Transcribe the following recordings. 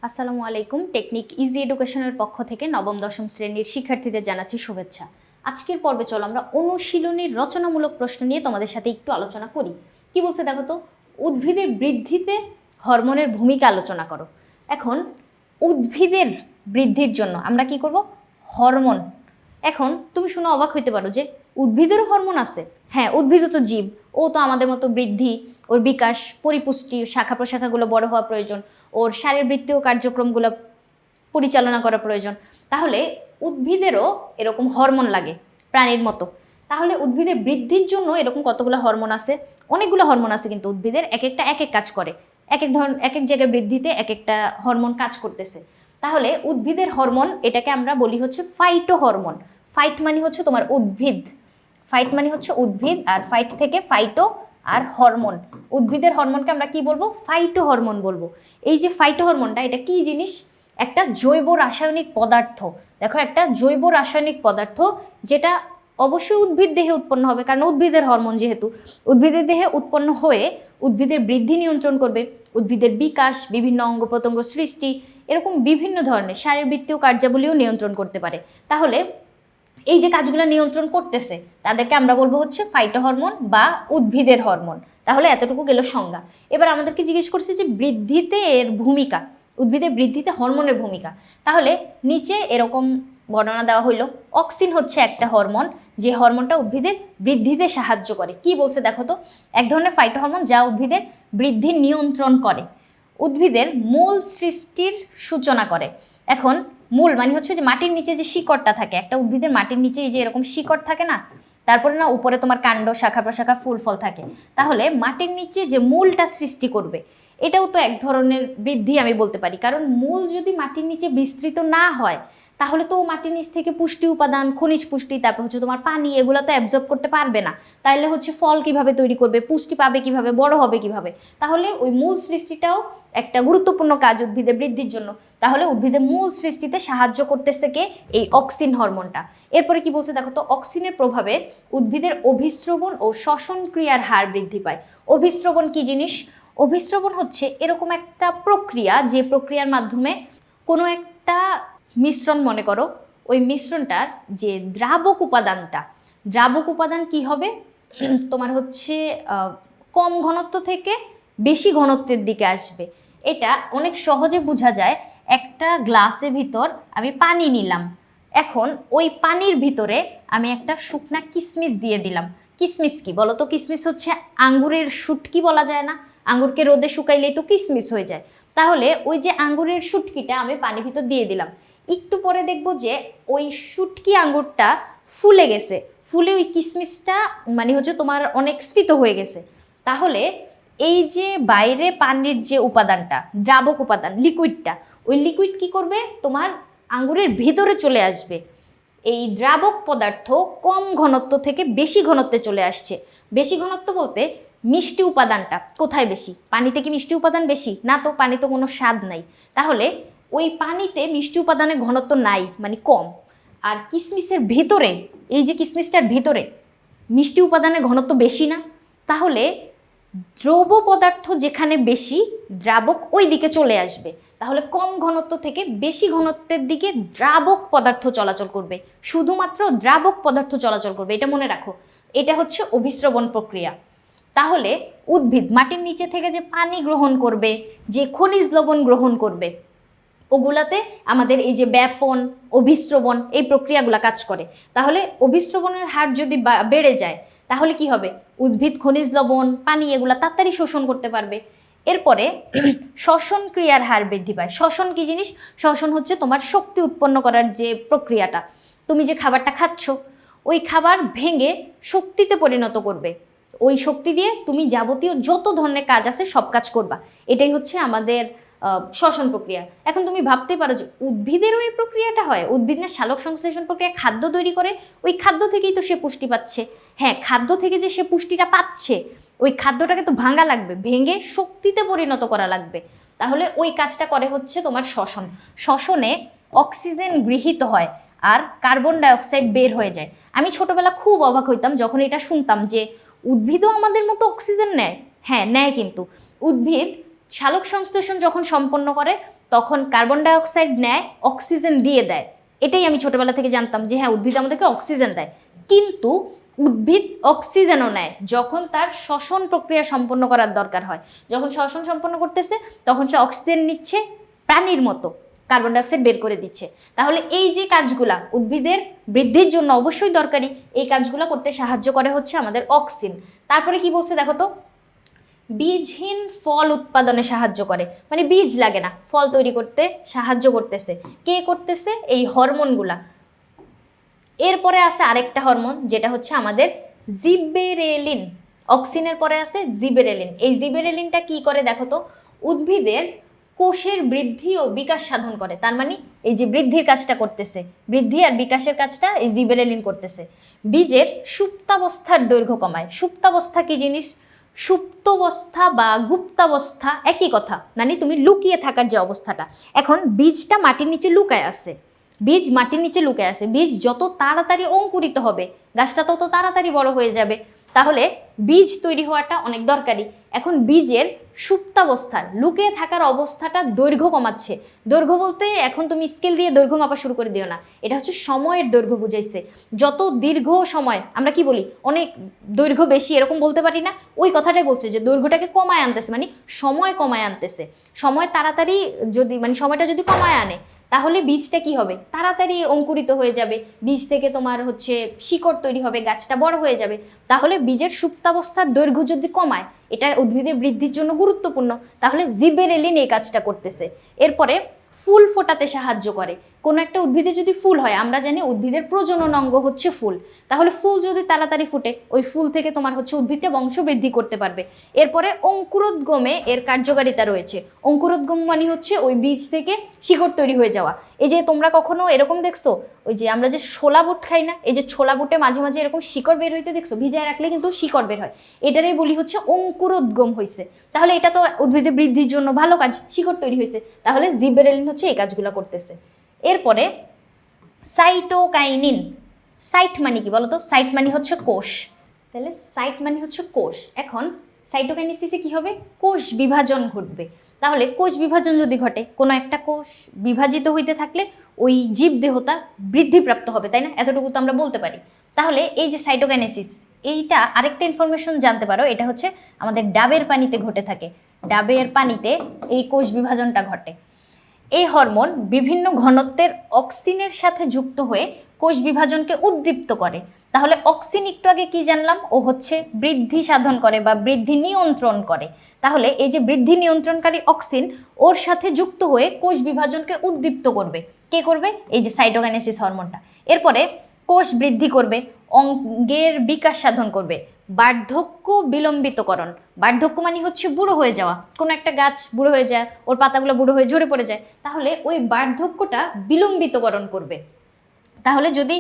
আসসালামু আলাইকুম। Technique easy এডুকেশনের পক্ষ থেকে নবম দশম শ্রেণীর শিক্ষার্থীদের জানাচ্ছি শুভেচ্ছা। আজকের পর্বে চলো আমরা অনুশীলনীর রচনামূলক প্রশ্ন নিয়ে তোমাদের সাথে একটু আলোচনা করি। কি বলছে দেখো তো, উদ্ভিদের বৃদ্ধিতে হরমোনের ভূমিকা আলোচনা করো। এখন উদ্ভিদের বৃদ্ধির জন্য আমরা কি করব? হরমোন। এখন তুমি শুনে অবাক হইতে পারো যে উদ্ভিদেরও হরমোন আছে। হ্যাঁ, উদ্ভিদও তো জীব, ও তো আমাদের মতো বৃদ্ধি, ওর বিকাশ, পরিপুষ্টি, শাখা প্রশাখাগুলো বড় হওয়া প্রয়োজন, ওর শারীরবৃত্তীয় কার্যক্রমগুলো পরিচালনা করা প্রয়োজন। তাহলে উদ্ভিদেরও এরকম হরমোন লাগে প্রাণীর মতো। তাহলে উদ্ভিদের বৃদ্ধির জন্য এরকম কতগুলো হরমোন আছে? অনেকগুলো হরমোন আছে, কিন্তু উদ্ভিদের এক একটা এক এক কাজ করে। এক এক জায়গায় বৃদ্ধিতে এক একটা হরমোন কাজ করতেছে। তাহলে উদ্ভিদের হরমোন, এটাকে আমরা বলি হচ্ছে ফাইটো হরমোন। ফাইট মানে হচ্ছে তোমার উদ্ভিদ, ফাইট মানে হচ্ছে উদ্ভিদ, আর ফাইট থেকে ফাইটো আর হরমোন। উদ্ভিদের হরমোনকে আমরা কি বলবো? ফাইটো হরমোন বলবো। এই যে ফাইটো হরমোনটা, এটা কি জিনিস? একটা জৈব রাসায়নিক পদার্থ। দেখো, একটা জৈব রাসায়নিক পদার্থ, যেটা অবশ্যই উদ্ভিদ দেহে উৎপন্ন হবে, কারণ উদ্ভিদের হরমোন যেহেতু, উদ্ভিদের দেহে উৎপন্ন হয়ে উদ্ভিদের বৃদ্ধি নিয়ন্ত্রণ করবে, উদ্ভিদের বিকাশ, বিভিন্ন অঙ্গ প্রত্যঙ্গ সৃষ্টি, এরকম বিভিন্ন ধরনের শারীরবৃত্তীয় কার্যাবলীও নিয়ন্ত্রণ করতে পারে। তাহলে এই যে কাজগুলো নিয়ন্ত্রণ করতেছে, তাদেরকে আমরা বলবো হচ্ছে ফাইটো হরমোন বা উদ্ভিদের হরমোন। তাহলে এতটুকু গেল সংজ্ঞা। এবার আমাদেরকে জিজ্ঞেস করছে যে বৃদ্ধিতে এর ভূমিকা, উদ্ভিদের বৃদ্ধিতে হরমোনের ভূমিকা। তাহলে নিচে এরকম বর্ণনা দেওয়া হইল। অক্সিন হচ্ছে একটা হরমোন, যে হরমোনটা উদ্ভিদের বৃদ্ধিতে সাহায্য করে। কি বলছে দেখো তো, এক ধরনের ফাইটো হরমোন যা উদ্ভিদের বৃদ্ধি নিয়ন্ত্রণ করে, উদ্ভিদের মূল সৃষ্টির সূচনা করে। এখন মূল মানে হচ্ছে যে মাটির নিচে যে শিকড়টা থাকে, একটা উদ্ভিদের মাটির নিচে এই যে এরকম শিকড় থাকে না, তারপরে না উপরে তোমার কাণ্ড, শাখা প্রশাখা, ফুল ফল থাকে। তাহলে মাটির নিচে যে মূলটা সৃষ্টি করবে, এটাও তো এক ধরনের বৃদ্ধি আমি বলতে পারি। কারণ মূল যদি মাটির নিচে বিস্তৃত না হয়, তাহলে তো মাটির নিচ থেকে পুষ্টি উপাদান, খনিজ পুষ্টি, তারপর হচ্ছে তোমার পানি, এগুলো তো অ্যাবজর্ব করতে পারবে না। তাইলে হচ্ছে ফল কিভাবে তৈরি করবে, পুষ্টি পাবে কিভাবে, বড় হবে কিভাবে? তাহলে ওই মূল সৃষ্টিটাও একটা গুরুত্বপূর্ণ কাজ উদ্ভিদের বৃদ্ধির জন্য। তাহলে উদ্ভিদের মূল সৃষ্টিতে সাহায্য করতেছে কে? এই অক্সিন হরমোনটা। এরপরে কি বলছে দেখো তো, অক্সিনের প্রভাবে উদ্ভিদের অভিস্রবণ ও শ্বসন ক্রিয়ার হার বৃদ্ধি পায়। অভিস্রবণ কি জিনিস? অভিস্রবণ হচ্ছে এরকম একটা প্রক্রিয়া, যে প্রক্রিয়ার মাধ্যমে কোনো একটা মিশ্রণ, মনে করো ওই মিশ্রণটার যে দ্রাবক উপাদান কি হবে? তোমার হচ্ছে কম ঘনত্ব থেকে বেশি ঘনত্বের দিকে আসবে। এটা অনেক সহজে বোঝা যায়। একটা গ্লাসের ভিতর আমি পানি নিলাম, এখন ওই পানির ভিতরে আমি একটা শুকনা কিশমিশ দিয়ে দিলাম। কিশমিশ কি বলো তো? কিশমিশ হচ্ছে আঙ্গুরের শুটকি, বলা যায় না? আঙ্গুরকে রোদে শুকাইলেই তো কিশমিশ হয়ে যায়। তাহলে ওই যে আঙ্গুরের শুটকিটা আমি পানির ভিতর দিয়ে দিলাম, একটু পরে দেখবো যে ওই শুটকি আঙ্গুরটা ফুলে গেছে, ফুলে ওই কিশমিশটা মানে হচ্ছে তোমার অনেক স্ফীত হয়ে গেছে। তাহলে এই যে বাইরে পানির যে উপাদানটা, দ্রাবক উপাদান, লিকুইডটা, ওই লিকুইড কি করবে? তোমার আঙ্গুরের ভিতরে চলে আসবে। এই দ্রাবক পদার্থ কম ঘনত্ব থেকে বেশি ঘনত্বে চলে আসছে। বেশি ঘনত্ব বলতে মিষ্টি উপাদানটা কোথায় বেশি? পানিতে কি মিষ্টি উপাদান বেশি? না তো, পানিতে কোনো স্বাদ নাই। তাহলে ওই পানিতে মিষ্টি উপাদানের ঘনত্ব নাই, মানে কম। আর কিশমিশের ভিতরে, এই যে কিশমিশটার ভিতরে মিষ্টি উপাদানের ঘনত্ব বেশি না? তাহলে দ্রব পদার্থ যেখানে বেশি, দ্রাবক ওই দিকে চলে আসবে। তাহলে কম ঘনত্ব থেকে বেশি ঘনত্বের দিকে দ্রাবক পদার্থ চলাচল করবে, শুধুমাত্র দ্রাবক পদার্থ চলাচল করবে। এটা মনে রাখো, এটা হচ্ছে অভিস্রবণ প্রক্রিয়া। তাহলে উদ্ভিদ মাটির নিচে থেকে যে পানি গ্রহণ করবে, যে খনিজ লবণ গ্রহণ করবে, ওগুলাতে আমাদের এই যে ব্যাপন, অভিস্রবণ, এই প্রক্রিয়াগুলো কাজ করে। তাহলে অভিস্রবণের হার যদি বেড়ে যায়, তাহলে কি হবে? উদ্ভিদ খনিজ লবণ, পানি, এগুলা তাড়াতাড়ি শোষণ করতে পারবে। এরপরে শ্বসন ক্রিয়ার হার বৃদ্ধি পায়। শ্বসন কি জিনিস? শ্বসন হচ্ছে তোমার শক্তি উৎপন্ন করার যে প্রক্রিয়াটা। তুমি যে খাবারটা খাচ্ছ, ওই খাবার ভেঙে শক্তিতে পরিণত করবে। ওই শক্তি দিয়ে তুমি যাবতীয় যত ধরনের কাজ আছে সব কাজ করবা। এটাই হচ্ছে আমাদের শ্বসন প্রক্রিয়া। এখন তুমি ভাবতে পারো যে উদ্ভিদেরও এই প্রক্রিয়াটা হয়? উদ্ভিদ না সালোক সংশ্লেষণ প্রক্রিয়া খাদ্য তৈরি করে, ওই খাদ্য থেকেই তো সে পুষ্টি পাচ্ছে। হ্যাঁ, খাদ্য থেকে যে সে পুষ্টিটা পাচ্ছে, ওই খাদ্যটাকে তো ভাঙা লাগবে, ভেঙে শক্তিতে পরিণত করা লাগবে। তাহলে ওই কাজটা করে হচ্ছে তোমার শ্বসন। শ্বসনে অক্সিজেন গৃহীত হয় আর কার্বন ডাইঅক্সাইড বের হয়ে যায়। আমি ছোটবেলা খুব অবাক হইতাম যখন এটা শুনতাম যে উদ্ভিদও আমাদের মতো অক্সিজেন নেয়। হ্যাঁ, নেয়, কিন্তু উদ্ভিদ সালোক সংশ্লেষণ যখন সম্পন্ন করে, তখন কার্বন ডাই অক্সাইড নেয়, অক্সিজেন দিয়ে দেয়। এটাই আমি ছোটবেলা থেকে জানতাম যে হ্যাঁ উদ্ভিদ আমাদেরকে অক্সিজেন দেয়, কিন্তু উদ্ভিদ অক্সিজেনও নেয় যখন তার শ্বসন প্রক্রিয়া সম্পন্ন করার দরকার হয়। যখন শ্বসন সম্পন্ন করতেছে তখন সে অক্সিজেন নিচ্ছে, প্রাণীর মতো কার্বন ডাইঅক্সাইড বের করে দিচ্ছে। তাহলে এই যে কাজগুলা উদ্ভিদের বৃদ্ধির জন্য অবশ্যই দরকারি, এই কাজগুলো করতে সাহায্য করে হচ্ছে আমাদের অক্সিন। তারপরে কি বলছে দেখো তো, বীজহীন ফল উৎপাদনে সাহায্য করে, মানে বীজ লাগে না, ফল তৈরি করতে সাহায্য করতেছে। কে করতেছে? এই হরমোনগুলা। এরপরে আছে আরেকটা হরমোন যেটা হচ্ছে আমাদের জিবেরেলিন। অক্সিনের পরে আছে জিবেরেলিন। এই জিবেরেলিনটা কি করে দেখো তো, উদ্ভিদের কোষের বৃদ্ধি ও বিকাশ সাধন করে। তার মানে এই যে বৃদ্ধির কাজটা করতেছে, বৃদ্ধি আর বিকাশের কাজটা এই জিবেরেলিন করতেছে। বীজের সুপ্তাবস্থার দৈর্ঘ্য কমায়। সুপ্তাবস্থা কি জিনিস? সুপ্তাবস্থা বা গুপ্তাবস্থা একই কথা, মানে তুমি লুকিয়ে থাকার যে অবস্থাটা। এখন বীজটা মাটির নিচে লুকায় আছে, বীজ মাটির নিচে লুকায় আছে। বীজ যত তাড়াতাড়ি অঙ্কুরিত হবে গাছটা তত তাড়াতাড়ি বড় হয়ে যাবে। তাহলে বীজ তৈরি হওয়াটা অনেক দরকারি। এখন বীজের সুপ্তাবস্থার লুকিয়ে থাকার অবস্থাটা দৈর্ঘ্য কমাচ্ছে। দৈর্ঘ্য বলতে এখন তুমি স্কেল দিয়ে দৈর্ঘ্য মাপা শুরু করে দিও না, এটা হচ্ছে সময়ের দৈর্ঘ্য বুঝাইছে। যত দীর্ঘ সময়, আমরা কি বলি অনেক দৈর্ঘ্য বেশি এরকম বলতে পারি না, ওই কথাটাই বলছে যে দৈর্ঘ্যটাকে কমায় আনতেছে, মানে সময় কমায় আনতেছে। সময় তাড়াতাড়ি যদি মানে সময়টা যদি কমায় আনে তাহলে বীজটা কি হবে? তাড়াতাড়ি অঙ্কুরিত হয়ে যাবে, বীজ থেকে তোমার হচ্ছে শিকড় তৈরি হবে, গাছটা বড় হয়ে যাবে। তাহলে বীজের সুপ্তাবস্থার দৈর্ঘ্য যদি কমায়, এটা উদ্ভিদের বৃদ্ধির জন্য গুরুত্বপূর্ণ। তাহলে জিবেরেলিন এই কাজটা করতেছে। এরপরে ফুল ফোটাতে সাহায্য করে। কোনো একটা উদ্ভিদে যদি ফুল হয়, আমরা জানি উদ্ভিদের প্রজনন অঙ্গ হচ্ছে ফুল, তাহলে ফুল যদি তাড়াতাড়ি ফুটে ওই ফুল থেকে তোমার হচ্ছে উদ্ভিদটা বংশ বৃদ্ধি করতে পারবে। এরপরে অঙ্কুরোদ্গমে এর কার্যকারিতা রয়েছে। অঙ্কুরোদ্গম মানে হচ্ছে ওই বীজ থেকে শিকড় তৈরি হয়ে যাওয়া। এই যে তোমরা কখনো এরকম দেখছো, ওই যে আমরা যে ছোলা বুট খাই না, এই যে ছোলা বুটে মাঝে মাঝে এরকম শিকড় বের হইতে দেখছো, ভিজায় রাখলে কিন্তু শিকড় বের হয়, এটারই বলি হচ্ছে অঙ্কুরোদ্গম হয়েছে। তাহলে এটা তো উদ্ভিদের বৃদ্ধির জন্য ভালো কাজ, শিকড় তৈরি হয়েছে। তাহলে জিবেরেলিন হচ্ছে এই কাজগুলো করতেছে। এরপরে সাইটোকাইনিন। সাইট মানে কি বলতো? সাইট মানে হচ্ছে কোষ, তাহলে সাইট মানে হচ্ছে কোষ। এখন সাইটোকাইনেসিসে কি হবে? কোষ বিভাজন ঘটবে। তাহলে কোষ বিভাজন যদি ঘটে, কোনো একটা কোষ বিভাজিত হইতে থাকলে ওই জীবদেহতা বৃদ্ধিপ্রাপ্ত হবে, তাই না? এতটুকু তো আমরা বলতে পারি। তাহলে এই যে সাইটোকাইনেসিস, এইটা আরেকটা ইনফরমেশন জানতে পারো, এটা হচ্ছে আমাদের ডাবের পানিতে ঘটে থাকে। ডাবের পানিতে এই কোষ বিভাজনটা ঘটে। এই হরমোন বিভিন্ন ঘনত্বের অক্সিনের সাথে যুক্ত হয়ে কোষ বিভাজনকে উদ্দীপ্ত করে। তাহলে অক্সিন একটু আগে কি জানলাম, ও হচ্ছে বৃদ্ধি সাধন করে বা বৃদ্ধি নিয়ন্ত্রণ করে। তাহলে এই যে বৃদ্ধি নিয়ন্ত্রণকারী অক্সিন ওর সাথে যুক্ত হয়ে কোষ বিভাজনকে উদ্দীপ্ত করবে। কে করবে? এই যে সাইটোকাইনেসিস হরমোনটা। এরপরে কোষ বৃদ্ধি করবে, অঙ্গের বিকাশ সাধন করবে, বার্ধক্য বিলম্বিতকরণ। বার্ধক্য মানে হচ্ছে বুড়ো হয়ে যাওয়া। কোনো একটা গাছ বুড়ো হয়ে যায়, ওর পাতাগুলো বুড়ো হয়ে ঝরে পড়ে যায়, তাহলে ওই বার্ধক্যটা বিলম্বিতকরণ করবে। তাহলে যদি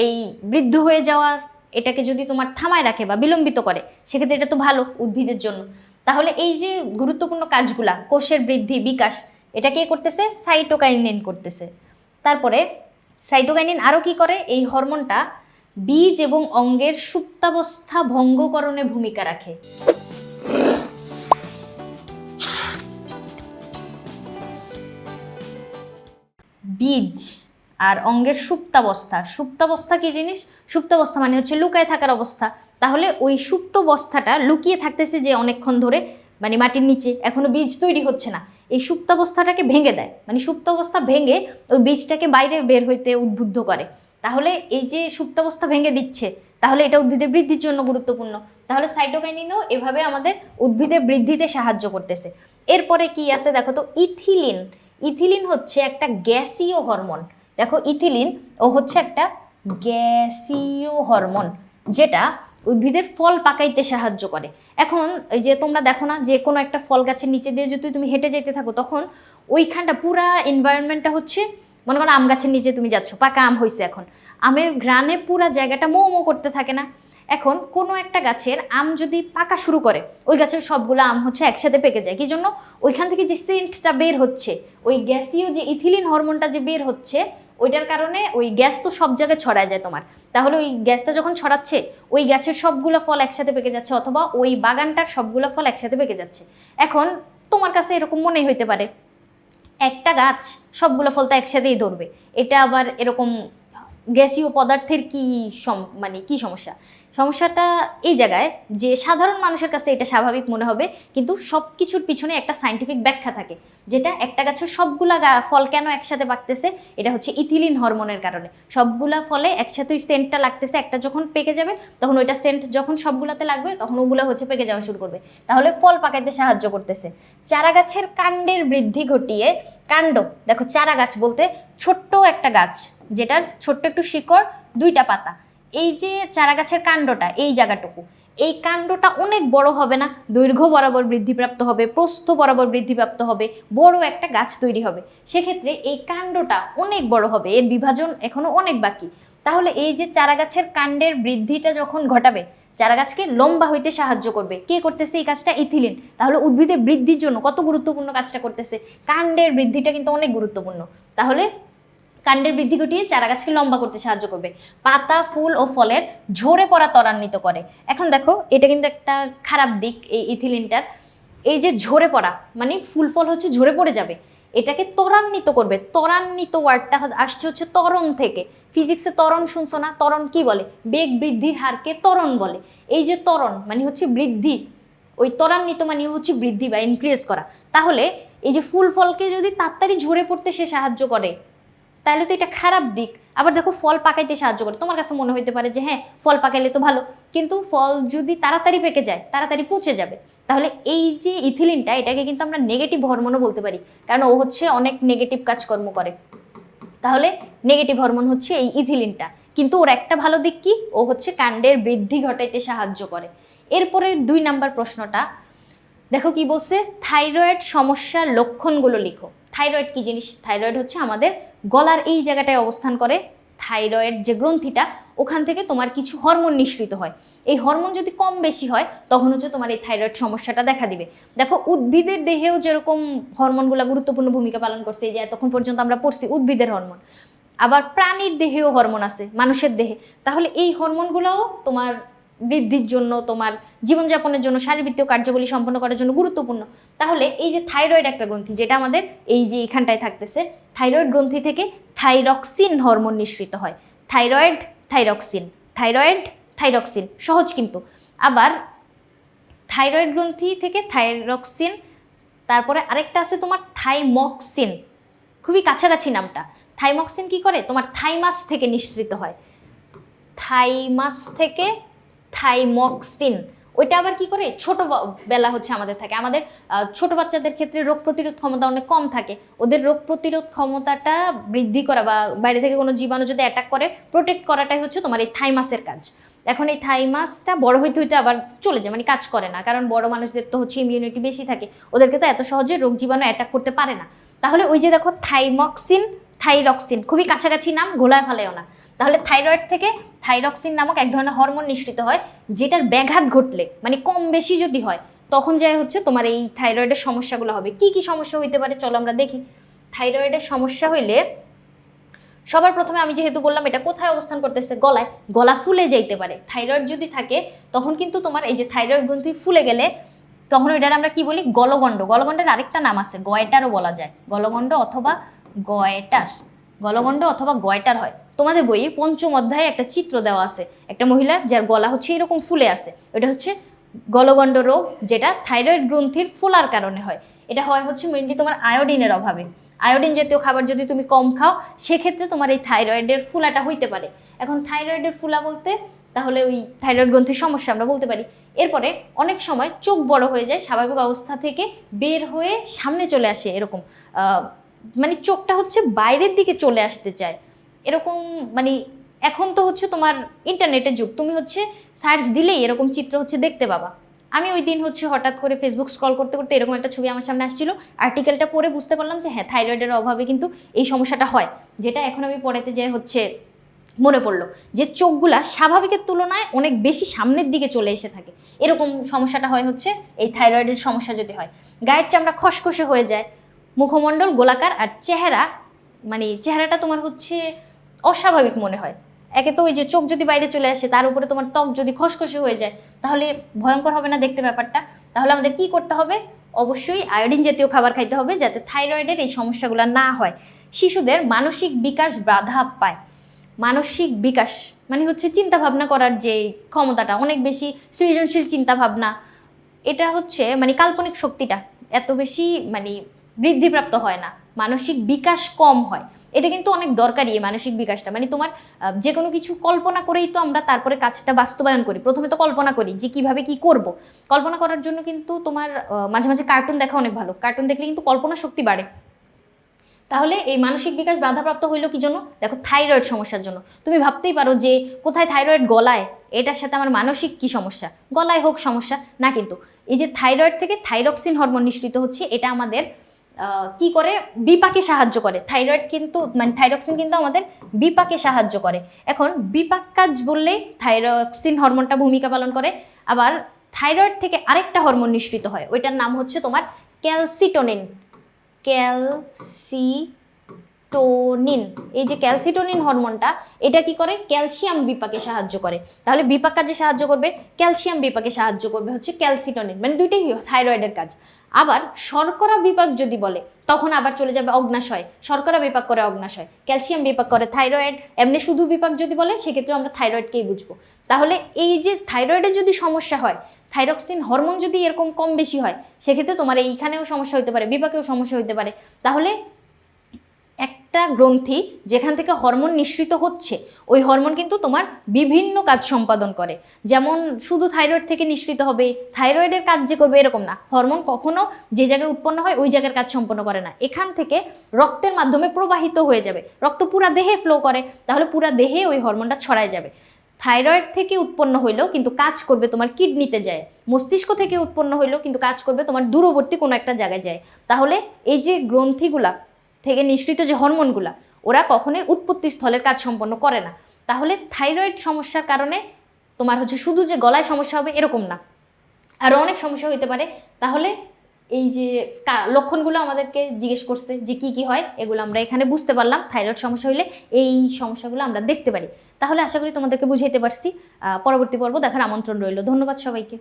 এই বৃদ্ধ হয়ে যাওয়ার এটাকে যদি তোমার থামায় রাখে বা বিলম্বিত করে, সেক্ষেত্রে এটা তো ভালো উদ্ভিদের জন্য। তাহলে এই যে গুরুত্বপূর্ণ কাজগুলা, কোষের বৃদ্ধি বিকাশ, এটা কে করতেছে? সাইটোকাইনিন করতেছে। তারপরে সাইটোকাইনিন আরও কি করে? এই হরমোনটা বীজ এবং অঙ্গের সুপ্তাবস্থা ভঙ্গকরণে ভূমিকা রাখে। বীজ আর অঙ্গের সুপ্তাবস্থা। সুপ্তাবস্থা কি জিনিস? সুপ্তাবস্থা মানে হচ্ছে লুকায় থাকার অবস্থা। তাহলে ওই সুপ্তাবস্থাটা লুকিয়ে থাকতেছে যে অনেকক্ষণ ধরে, মানে মাটির নিচে এখনো বীজ তৈরি হচ্ছে না, এই সুপ্তাবস্থাটাকে ভেঙে দেয়, মানে সুপ্তাবস্থা ভেঙে ওই বীজটাকে বাইরে বের হইতে উদ্বুদ্ধ করে। তাহলে এই যে সুপ্তাবস্থা ভেঙে দিচ্ছে, তাহলে এটা উদ্ভিদের বৃদ্ধির জন্য গুরুত্বপূর্ণ। তাহলে সাইটোকাইনিনও এভাবে আমাদের উদ্ভিদের বৃদ্ধিতে সাহায্য করতেছে। এরপরে কি আছে দেখো তো, ইথিলিন। ইথিলিন হচ্ছে একটা গ্যাসীয় হরমোন। দেখো ইথিলিন ও হচ্ছে একটা গ্যাসীয় হরমোন, যেটা উদ্ভিদের ফল পাকাইতে সাহায্য করে। এখন এই যে তোমরা দেখো না, যে কোনো একটা ফল গাছের নিচে দিয়ে যদি তুমি হেঁটে যেতে থাকো, তখন ওইখানটা পুরা এনভায়রনমেন্টটা হচ্ছে, মনে করো আম গাছের নিচে তুমি যাচ্ছ, পাকা আম হয়েছে, এখন আমের ঘ্রাণে পুরা জায়গাটা মো মো করতে থাকে না? এখন কোনো একটা গাছের আম যদি পাকা শুরু করে, ওই গাছের সবগুলো আম হচ্ছে একসাথে পেকে যায়। কি জন্য? ওইখান থেকে যে সেন্টটা বের হচ্ছে, ওই গ্যাসীয় যে ইথিলিন হরমোনটা যে বের হচ্ছে, ওইটার কারণে ওই গ্যাস তো সব জায়গায় ছড়ায় যায় তোমার। তাহলে ওই গ্যাসটা যখন ছড়াচ্ছে, ওই গাছের সবগুলো ফল একসাথে পেকে যাচ্ছে, অথবা ওই বাগানটার সবগুলো ফল একসাথে পেকে যাচ্ছে। এখন তোমার কাছে এরকম মনেই হইতে পারে, একটা গাছ সবগুলো ফল তো একসাথেই ধরবে, এটা আবার এরকম গ্যাসীয় পদার্থের কি মানে কি সমস্যা? সমস্যাটা এই জায়গায় যে সাধারণ মানুষের কাছে এটা স্বাভাবিক মনে হবে, কিন্তু সব কিছুর পিছনে একটা সায়েন্টিফিক ব্যাখ্যা থাকে, যেটা একটা গাছের সবগুলা ফল কেন একসাথে পাকতেছে, এটা হচ্ছে ইথিলিন হরমোনের কারণে। সবগুলা ফলে একসাথে ওই সেন্টটা লাগতেছে, একটা যখন পেকে যাবে তখন ওইটা সেন্ট যখন সবগুলাতে লাগবে তখন ওগুলো হচ্ছে পেকে যাওয়া শুরু করবে, তাহলে ফল পাকাইতে সাহায্য করতেছে। চারা গাছের কাণ্ডের বৃদ্ধি ঘটিয়ে, কাণ্ড দেখো, চারা গাছ বলতে ছোট্ট একটা গাছ যেটার ছোট্ট একটু শিকড়, দুইটা পাতা, এই যে চারা গাছের কাণ্ডটা, এই জায়গাটুকু, এই কাণ্ডটা অনেক বড় হবে না, দৈর্ঘ্য বরাবর বৃদ্ধিপ্রাপ্ত হবে, প্রস্থ বরাবর বৃদ্ধিপ্রাপ্ত হবে, বড় একটা গাছ তৈরি হবে। সেক্ষেত্রে এই কাণ্ডটা অনেক বড় হবে, এর বিভাজন এখনো অনেক বাকি। তাহলে এই যে চারা গাছের কাণ্ডের বৃদ্ধিটা যখন ঘটাবে, চারা গাছকে লম্বা হইতে সাহায্য করবে, কে করতেছে এই কাজটা? ইথিলিন। তাহলে উদ্ভিদের বৃদ্ধির জন্য কত গুরুত্বপূর্ণ কাজটা করতেছে? কাণ্ডের বৃদ্ধিটা কিন্তু অনেক গুরুত্বপূর্ণ। তাহলে কাণ্ডের বৃদ্ধি ঘটিয়ে চারা গাছকে লম্বা করতে সাহায্য করবে, পাতা, ফুল ও ফলের ঝরে পড়া ত্বরান্বিত করে। এখন দেখো, এটা কিন্তু একটা খারাপ দিক এই ইথিলিনটার। এই যে ঝরে পড়া মানে ফুল ফল হচ্ছে ঝরে পড়ে যাবে, এটাকে ত্বরান্বিত করবে। ত্বরান্বিত ওয়ার্ডটা আসছে হচ্ছে ত্বরণ থেকে। ফিজিক্সে ত্বরণ শুনছো না? ত্বরণ কি বলে? বেগ বৃদ্ধির হারকে ত্বরণ বলে। এই যে ত্বরণ মানে হচ্ছে বৃদ্ধি, ওই ত্বরান্বিত মানে হচ্ছে বৃদ্ধি বা ইনক্রিজ করা। তাহলে এই যে ফুল ফলকে যদি তাড়াতাড়ি ঝরে পড়তে সে সাহায্য করে, তাহলে তো এটা খারাপ দিক। আবার দেখো, ফল পাকাইতে সাহায্য করে। তোমার কাছে মনে হইতে পারে যে হ্যাঁ, ফল পাকাইলে তো ভালো, কিন্তু ফল যদি তাড়াতাড়ি পেকে যায়, তাড়াতাড়ি পচে যাবে। তাহলে এই যে ইথিলিনটা, এটাকে কিন্তু আমরা নেগেটিভ হরমোনও বলতে পারি, কারণ ও হচ্ছে অনেক নেগেটিভ কাজকর্ম করে। তাহলে নেগেটিভ হরমোন হচ্ছে এই ইথিলিনটা, কিন্তু ওর একটা ভালো দিক কি? ও হচ্ছে কাণ্ডের বৃদ্ধি ঘটাইতে সাহায্য করে। এরপরে 2 নাম্বার প্রশ্নটা দেখো কি বলছে, থাইরয়েড সমস্যার লক্ষণগুলো লিখো। থাইরয়েড কি জিনিস? থাইরয়েড হচ্ছে আমাদের গলার এই জায়গাটায় অবস্থান করে। থাইরয়েড যে গ্রন্থিটা, ওখান থেকে তোমার কিছু হরমোন নিঃসৃত হয়। এই হরমোন যদি কম বেশি হয় তখন হচ্ছে তোমার এই থাইরয়েড সমস্যাটা দেখা দিবে। দেখো, উদ্ভিদের দেহেও যেরকম হরমোনগুলো গুরুত্বপূর্ণ ভূমিকা পালন করছে, এই যে এতক্ষণ পর্যন্ত আমরা পড়ছি উদ্ভিদের হরমোন, আবার প্রাণীর দেহেও হরমোন আছে, মানুষের দেহে। তাহলে এই হরমোনগুলোও তোমার বৃদ্ধির জন্য, তোমার জীবনযাপনের জন্য, শারীরবৃত্তীয় কার্যাবলী সম্পন্ন করার জন্য গুরুত্বপূর্ণ। তাহলে এই যে থাইরয়েড একটা গ্রন্থি, যেটা আমাদের এই যে এখানটায় থাকতেছে, থাইরয়েড গ্রন্থি থেকে থাইরক্সিন হরমোন নিঃসৃত হয়। থাইরয়েড, থাইরক্সিন, থাইরয়েড, থাইরক্সিন, সহজ কিন্তু। আবার থাইরয়েড গ্রন্থি থেকে থাইরক্সিন, তারপরে আরেকটা আছে তোমার থাইমক্সিন, খুবই কাছাকাছি নামটা। থাইমক্সিন কি করে? তোমার থাইমাস থেকে নিঃসৃত হয়। থাইমাস থেকে থাইমক্সিন, ওইটা আবার কি করে? ছোট বেলা হচ্ছে আমাদের থাকে, আমাদের ছোট বাচ্চাদের ক্ষেত্রে রোগ প্রতিরোধ ক্ষমতা অনেক কম থাকে, ওদের রোগ প্রতিরোধ ক্ষমতাটা বৃদ্ধি করা বা বাইরে থেকে কোনো জীবাণু যদি অ্যাটাক করে প্রোটেক্ট করাটাই হচ্ছে তোমার এই থাইমাসের কাজ। এখন এই থাইমাসটা বড় হইতে হইতে আবার চলে যায়, মানে কাজ করে না, কারণ বড় মানুষদের তো হচ্ছে ইমিউনিটি বেশি থাকে, ওদেরকে তো এত সহজে রোগ জীবাণু অ্যাটাক করতে পারে না। তাহলে ওই যে দেখো, থাইমক্সিন, থাইরক্সিন, খুবই কাছাকাছি নাম, ঘোলায় ফেলেও না। তাহলে থাইরয়েড থেকে থাইরক্সিন নামক এক ধরনের হরমোন নিঃসৃত হয়, যেটার ব্যাঘাত ঘটলে মানে কম বেশি যদি হয় তখন যাই হচ্ছে তোমার এই থাইরয়েডের সমস্যাগুলো হবে। কি কি সমস্যা হইতে পারে চলো আমরা দেখি। থাইরয়েডের সমস্যা হইলে সবার প্রথমে আমি যেহেতু বললাম এটা কোথায় অবস্থান করতেছে? গলায়। গলা ফুলে যাইতে পারে। থাইরয়েড যদি থাকে তখন কিন্তু তোমার এই যে থাইরয়েড গ্রন্থি ফুলে গেলে তখন ওইটার আমরা কি বলি? গলগণ্ড। গলগণ্ডের আরেকটা নাম আছে, গয়টারও বলা যায়। গলগণ্ড অথবা গয়টার, গলগণ্ড অথবা গয়টার হয়। তোমাদের বইয়ে 5ম অধ্যায়ে একটা চিত্র দেওয়া আছে, একটা মহিলার যার গলা হচ্ছে এরকম ফুলে আছে, ওটা হচ্ছে গলগণ্ড রোগ, যেটা থাইরয়েড গ্রন্থির ফোলার কারণে হয়। এটা হয় হচ্ছে মেইনলি তোমার আয়োডিনের অভাবে। আয়োডিন জাতীয় খাবার যদি তুমি কম খাও সেক্ষেত্রে তোমার এই থাইরয়েডের ফুলাটা হইতে পারে। এখন থাইরয়েডের ফুলা বলতে তাহলে ওই থাইরয়েড গ্রন্থির সমস্যা আমরা বলতে পারি। এরপরে অনেক সময় চোখ বড় হয়ে যায়, স্বাভাবিক অবস্থা থেকে বের হয়ে সামনে চলে আসে, এরকম মানে চোখটা হচ্ছে বাইরের দিকে চলে আসতে চায় এরকম। মানে এখন তো হচ্ছে তোমার ইন্টারনেটের যুগ, তুমি হচ্ছে সার্চ দিলেই এরকম চিত্র হচ্ছে দেখতে পাবা। আমি ওই দিন হচ্ছে হঠাৎ করে ফেসবুক স্ক্রল করতে করতে এরকম একটা ছবি আমার সামনে আসছিল, আর্টিকেলটা পড়ে বুঝতে পারলাম যে হ্যাঁ, থাইরয়েডের অভাবে কিন্তু এই সমস্যাটা হয়, যেটা এখন আমি পড়াতে যেয়ে হচ্ছে মনে পড়লো যে চোখগুলা স্বাভাবিকের তুলনায় অনেক বেশি সামনের দিকে চলে এসে থাকে। এরকম সমস্যাটা হয় হচ্ছে এই থাইরয়েডের সমস্যা যদি হয়। গায়ের চামড়া খসখসে হয়ে যায়, মুখমণ্ডল গোলাকার, আর চেহারা মানে চেহারাটা তোমার হচ্ছে অস্বাভাবিক মনে হয়। একে তো ওই যে চোখ যদি বাইরে চলে আসে, তার উপরে তোমার ত্বক যদি খসখসে হয়ে যায় তাহলে ভয়ঙ্কর হবে না দেখতে ব্যাপারটা? তাহলে আমাদের কি করতে হবে? অবশ্যই আয়োডিন জাতীয় খাবার খাইতে হবে যাতে থাইরয়েডের এই সমস্যাগুলো না হয়। শিশুদের মানসিক বিকাশ বাধা পায়। মানসিক বিকাশ মানে হচ্ছে চিন্তা ভাবনা করার যে ক্ষমতাটা, অনেক বেশি সৃজনশীল চিন্তা ভাবনা, এটা হচ্ছে মানে কাল্পনিক শক্তিটা এত বেশি মানে বৃদ্ধিপ্রাপ্ত হয় না, মানসিক বিকাশ কম হয়। এটা কিন্তু অনেক দরকারি এই মানসিক বিকাশটা। মানে তোমার যে কোনো কিছু কল্পনা করেই তো আমরা তারপরে কাজটা বাস্তবায়ন করি। প্রথমে তো কল্পনা করি যে কিভাবে কি করব। কল্পনা করার জন্য কিন্তু তোমার মাঝে মাঝে কার্টুন দেখা অনেক ভালো। কার্টুন দেখলে কিন্তু কল্পনা শক্তি বাড়ে। তাহলে এই মানসিক বিকাশ বাধাপ্রাপ্ত হইলো কি জন্য? দেখো, থাইরয়েড সমস্যার জন্য। তুমি ভাবতেই পারো যে কোথায় থাইরয়েড, গলায়, এটার সাথে আমার মানসিক কি সমস্যা? গলায় হোক সমস্যা না, কিন্তু এই যে থাইরয়েড থেকে থাইরক্সিন হরমোন নিঃসৃত হচ্ছে, এটা আমাদের কি করে? বিপাকে সাহায্য করে। থাইরয়েড কিন্তু মানে থাইরক্সিন কিন্তু আমাদের বিপাকে সাহায্য করে। এখন বিপাক কাজ বললে থাইরক্সিন হরমোনটা ভূমিকা পালন করে। আবার থাইরয়েড থেকে আরেকটা হরমোন নিঃসৃত হয়, ওইটার নাম হচ্ছে তোমার ক্যালসিটোনিন। ক্যালসিটোনিন, এই যে ক্যালসিটোনিন হরমোনটা, এটা কি করে? ক্যালসিয়াম বিপাকে সাহায্য করে। তাহলে বিপাক কাজে সাহায্য করবে, ক্যালসিয়াম বিপাকে সাহায্য করবে হচ্ছে ক্যালসিটোনিন, মানে দুইটাই থাইরয়েডের কাজ। আবার শর্করা বিপাক যদি বলে, তখন আবার চলে যাবে অগ্নাশয়। শর্করা বিপাক করে অগ্নাশয়, ক্যালসিয়াম বিপাক করে থাইরয়েড। এমনি শুধু বিপাক যদি বলে, সেক্ষেত্রে আমরা থাইরয়েডকেই বুঝবো। তাহলে এই যে থাইরয়েডের যদি সমস্যা হয়, থাইরক্সিন হরমোন যদি এরকম কম বেশি হয়, সেক্ষেত্রে তোমার এইখানেও সমস্যা হতে পারে, বিপাকেও সমস্যা হতে পারে। তাহলে একটা গ্রন্থি যেখান থেকে হরমোন নিঃসৃত হচ্ছে, ওই হরমোন কিন্তু তোমার বিভিন্ন কাজ সম্পাদন করে। যেমন শুধু থাইরয়েড থেকে নিঃসৃত হবে, থাইরয়েডের কাজ যে করবে এরকম না। হরমোন কখনো যে জায়গায় উৎপন্ন হয় ওই জায়গার কাজ সম্পন্ন করে না, এখান থেকে রক্তের মাধ্যমে প্রবাহিত হয়ে যাবে। রক্ত পুরা দেহে ফ্লো করে, তাহলে পুরা দেহে ওই হরমোনটা ছড়ায় যাবে। থাইরয়েড থেকে উৎপন্ন হইলেও কিন্তু কাজ করবে তোমার কিডনিতে যায়, মস্তিষ্ক থেকে উৎপন্ন হইলেও কিন্তু কাজ করবে তোমার দূরবর্তী কোনো একটা জায়গায় যায়। তাহলে এই যে গ্রন্থিগুলা থেকে নিঃসৃত যে হরমোনগুলা, ওরা কখনোই উৎপত্তি স্থলের কাজ সম্পন্ন করে না। তাহলে থাইরয়েড সমস্যার কারণে তোমার হচ্ছে শুধু যে গলায় সমস্যা হবে এরকম না, আরও অনেক সমস্যা হতে পারে। তাহলে এই যে লক্ষণগুলো আমাদেরকে জিজ্ঞেস করছে যে কি কি হয়, এগুলো আমরা এখানে বুঝতে পারলাম। থাইরয়েড সমস্যা হলে এই সমস্যাগুলো আমরা দেখতে পারি। তাহলে আশা করি তোমাদেরকে বুঝাইতে পারছি। পরবর্তী পর্ব দেখার আমন্ত্রণ রইল। ধন্যবাদ সবাইকে।